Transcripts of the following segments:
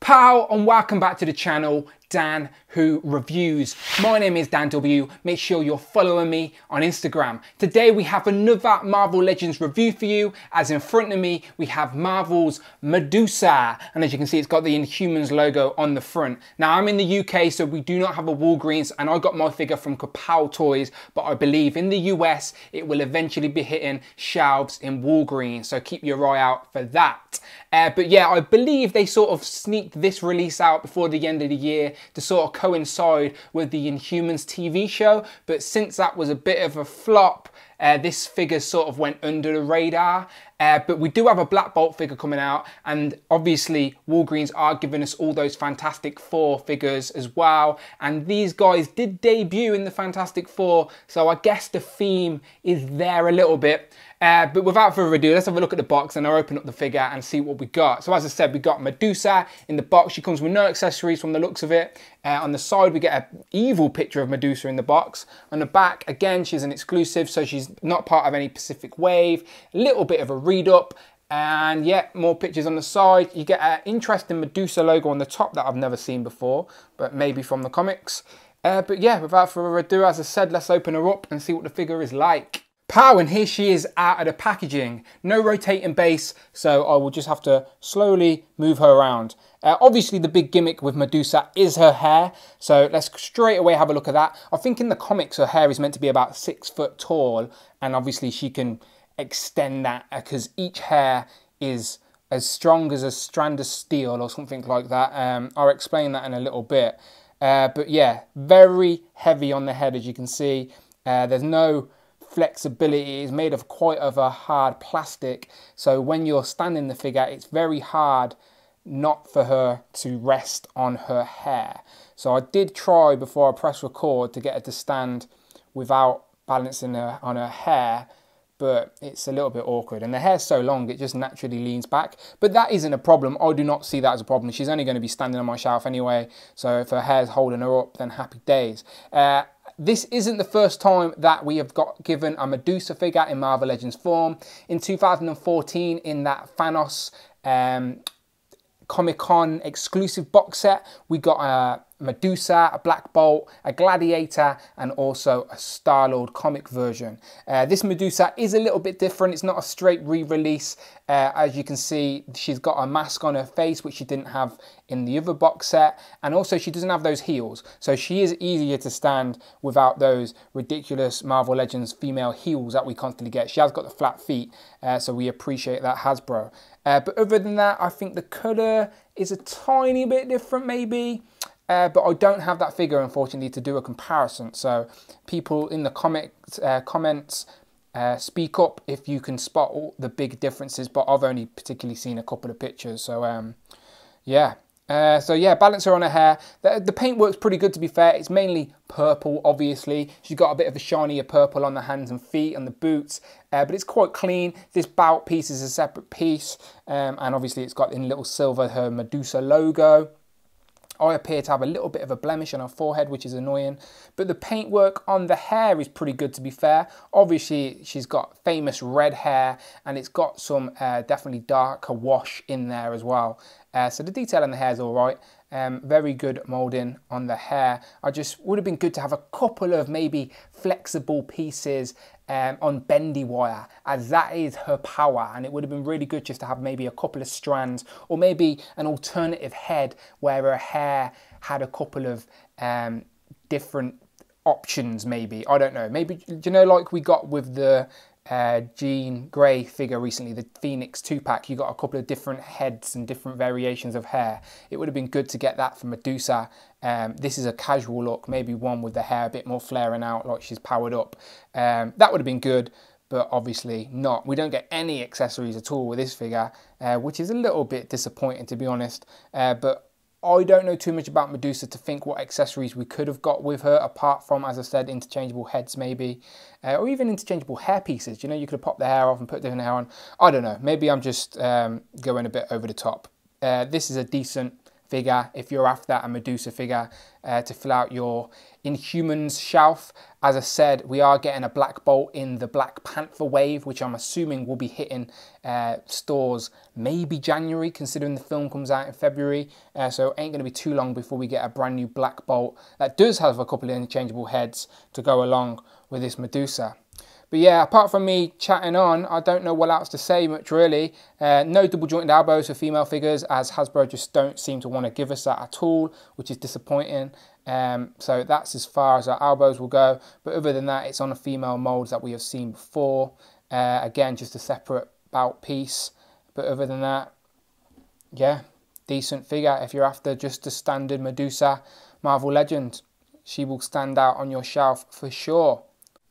Pow, and welcome back to the channel, Dan Who Reviews. My name is Dan W. Make sure you're following me on Instagram. Today we have another Marvel Legends review for you. As in front of me, we have Marvel's Medusa. And as you can see, it's got the Inhumans logo on the front. Now I'm in the UK, so we do not have a Walgreens, and I got my figure from Kapow Toys, but I believe in the US, it will eventually be hitting shelves in Walgreens. So keep your eye out for that. But yeah, I believe they sort of sneaked this release out before the end of the year to sort of coincide with the Inhumans TV show. But since that was a bit of a flop, this figure sort of went under the radar. But we do have a Black Bolt figure coming out, and obviously Walgreens are giving us all those Fantastic Four figures as well. And these guys did debut in the Fantastic Four, so I guess the theme is there a little bit. But without further ado, let's have a look at the box and I'll open up the figure and see what we got. So as I said, we got Medusa in the box. She comes with no accessories from the looks of it. On the side, we get an evil picture of Medusa in the box. On the back, again, she's an exclusive, so she's not part of any Pacific Wave. A little bit of a read up. And yeah, more pictures on the side. You get an interesting Medusa logo on the top that I've never seen before, but maybe from the comics. But yeah, without further ado, as I said, let's open her up and see what the figure is like. Pow, and here she is out of the packaging. No rotating base, so I will just have to slowly move her around. Obviously the big gimmick with Medusa is her hair, so let's straight away have a look at that. I think in the comics her hair is meant to be about 6 foot tall, and obviously she can extend that because each hair is as strong as a strand of steel or something like that. I'll explain that in a little bit. But yeah, very heavy on the head, as you can see. There's no flexibility. Is made of quite of a hard plastic, so when you're standing the figure, it's very hard not for her to rest on her hair. So I did try before I press record to get her to stand without balancing her on her hair, but it's a little bit awkward, and the hair's so long it just naturally leans back. But that isn't a problem. I do not see that as a problem. She's only going to be standing on my shelf anyway, so if her hair's holding her up, then happy days. This isn't the first time that we have got given a Medusa figure in Marvel Legends form. In 2014, in that Thanos Comic-Con exclusive box set, we got a Medusa, a Black Bolt, a Gladiator, and also a Star-Lord comic version. This Medusa is a little bit different. It's not a straight re-release. As you can see, she's got a mask on her face, which she didn't have in the other box set. And also she doesn't have those heels. So she is easier to stand without those ridiculous Marvel Legends female heels that we constantly get. She has got the flat feet, so we appreciate that, Hasbro. But other than that, I think the colour is a tiny bit different maybe. But I don't have that figure, unfortunately, to do a comparison. So people in the comments, speak up if you can spot all the big differences, but I've only particularly seen a couple of pictures. So yeah. Balance her on her hair. The paint works pretty good, to be fair. It's mainly purple, obviously. She's got a bit of a shinier purple on the hands and feet and the boots, but it's quite clean. This bout piece is a separate piece, and obviously it's got in little silver her Medusa logo. I appear to have a little bit of a blemish on her forehead, which is annoying, but the paintwork on the hair is pretty good, to be fair. Obviously, she's got famous red hair, and it's got some definitely darker wash in there as well. So the detail on the hair is all right. Very good moulding on the hair. I just would have been good to have a couple of maybe flexible pieces on bendy wire, as that is her power, and it would have been really good just to have maybe a couple of strands, or maybe an alternative head where her hair had a couple of different options maybe. I don't know, maybe, do you know, like we got with the Jean Grey figure recently, the Phoenix 2-pack, you got a couple of different heads and different variations of hair. It would have been good to get that for Medusa. This is a casual look, maybe one with the hair a bit more flaring out, like she's powered up. That would have been good, but obviously not. We don't get any accessories at all with this figure, which is a little bit disappointing, to be honest. But I don't know too much about Medusa to think what accessories we could have got with her, apart from, as I said, interchangeable heads maybe, or even interchangeable hair pieces. You know, you could have popped the hair off and put different hair on. I don't know, maybe I'm just going a bit over the top. This is a decent figure if you're after a Medusa figure to fill out your Inhumans shelf. As I said, we are getting a Black Bolt in the Black Panther wave, which I'm assuming will be hitting stores maybe January, considering the film comes out in February. So it ain't going to be too long before we get a brand new Black Bolt that does have a couple of interchangeable heads to go along with this Medusa. But yeah, apart from me chatting on, I don't know what else to say much really. No double jointed elbows for female figures, as Hasbro just don't seem to want to give us that at all, which is disappointing. So that's as far as our elbows will go. But other than that, it's on the female molds that we have seen before. Again, just a separate bout piece. But other than that, yeah, decent figure. If you're after just a standard Medusa Marvel Legend, she will stand out on your shelf for sure.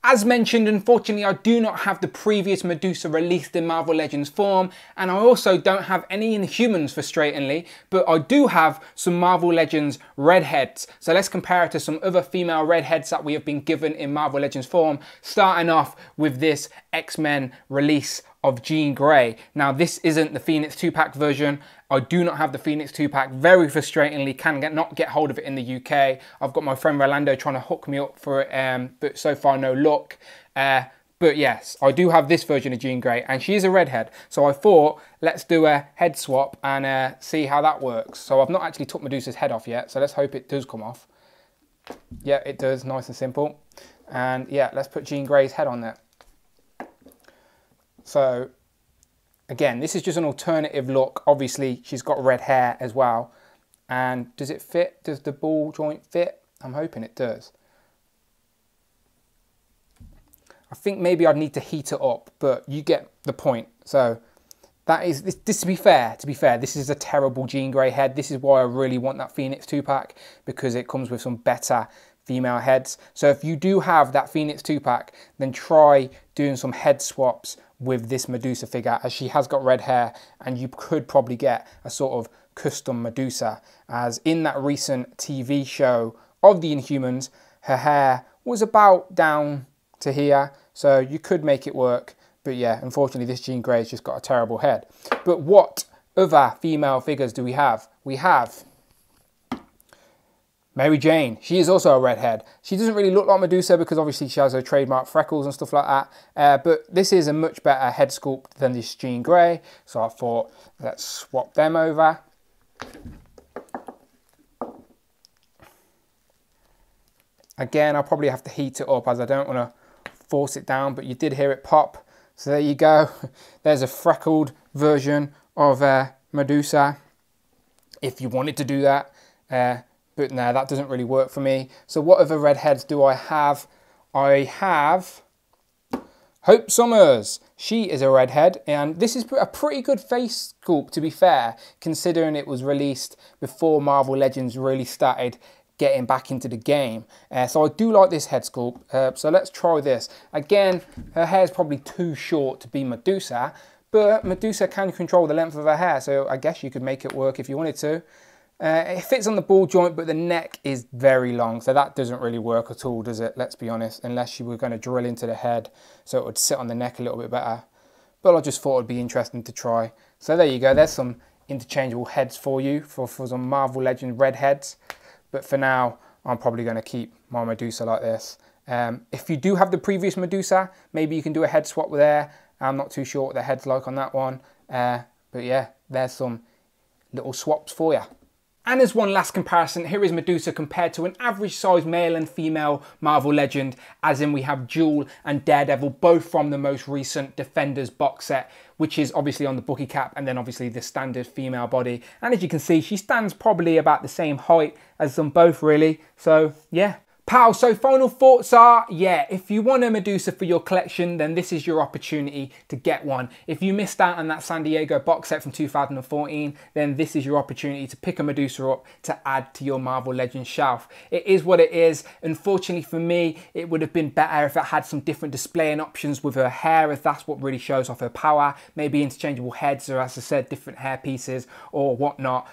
As mentioned, unfortunately, I do not have the previous Medusa released in Marvel Legends form, and I also don't have any Inhumans, frustratingly, but I do have some Marvel Legends redheads. So let's compare it to some other female redheads that we have been given in Marvel Legends form, starting off with this X-Men release of Jean Grey. Now, this isn't the Phoenix 2-pack version. I do not have the Phoenix 2-pack. Very frustratingly, not get hold of it in the UK. I've got my friend Rolando trying to hook me up for it, but so far no luck. But yes, I do have this version of Jean Grey, and she is a redhead. So I thought, let's do a head swap and see how that works. So I've not actually took Medusa's head off yet, so let's hope it does come off. Yeah, it does, nice and simple. And yeah, let's put Jean Grey's head on there. So, again, this is just an alternative look. Obviously, she's got red hair as well. And does it fit? Does the ball joint fit? I'm hoping it does. I think maybe I'd need to heat it up, but you get the point. So, that is, this to be fair, this is a terrible Jean Grey head. This is why I really want that Phoenix 2-pack, because it comes with some better female heads. So if you do have that Phoenix 2-pack, then try doing some head swaps with this Medusa figure, as she has got red hair, and you could probably get a sort of custom Medusa, as in that recent TV show of the Inhumans, her hair was about down to here, so you could make it work. But yeah, unfortunately this Jean Grey has just got a terrible head. But what other female figures do we have? We have Mary Jane. She is also a redhead. She doesn't really look like Medusa because obviously she has her trademark freckles and stuff like that. But this is a much better head sculpt than this Jean Grey. So I thought, let's swap them over. Again, I'll probably have to heat it up as I don't want to force it down, but you did hear it pop. So there you go. There's a freckled version of Medusa, if you wanted to do that. But no, that doesn't really work for me. So what other redheads do I have? I have Hope Summers. She is a redhead, and this is a pretty good face sculpt, to be fair, considering it was released before Marvel Legends really started getting back into the game. So I do like this head sculpt. So let's try this. Again, her hair is probably too short to be Medusa, but Medusa can control the length of her hair, so I guess you could make it work if you wanted to. It fits on the ball joint, but the neck is very long, so that doesn't really work at all, does it? Let's be honest, unless you were going to drill into the head so it would sit on the neck a little bit better. But I just thought it'd be interesting to try. So there you go, there's some interchangeable heads for you, for some Marvel Legends red heads. But for now, I'm probably going to keep my Medusa like this. If you do have the previous Medusa, maybe you can do a head swap with her. I'm not too sure what the head's like on that one. But yeah, there's some little swaps for you. And as one last comparison, here is Medusa compared to an average size male and female Marvel Legend, as in we have Jewel and Daredevil, both from the most recent Defenders box set, which is obviously on the bookie cap, and then obviously the standard female body. And as you can see, she stands probably about the same height as them both, really. So yeah. Pal, so final thoughts are, yeah, if you want a Medusa for your collection, then this is your opportunity to get one. If you missed out on that San Diego box set from 2014, then this is your opportunity to pick a Medusa up to add to your Marvel Legends shelf. It is what it is. Unfortunately for me, it would have been better if it had some different displaying options with her hair, if that's what really shows off her power. Maybe interchangeable heads, or as I said, different hair pieces or whatnot.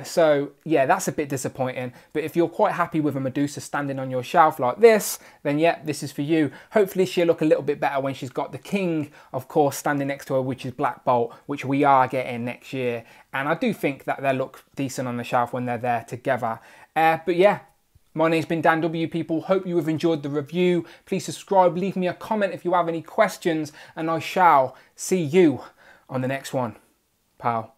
So yeah, that's a bit disappointing. But if you're quite happy with a Medusa standing on your shelf like this, then yeah, this is for you. Hopefully she'll look a little bit better when she's got the king, of course, standing next to her, which is Black Bolt, which we are getting next year. And I do think that they'll look decent on the shelf when they're there together. But yeah, my name's been Dan W, people. Hope you have enjoyed the review. Please subscribe, leave me a comment if you have any questions, and I shall see you on the next one, pal.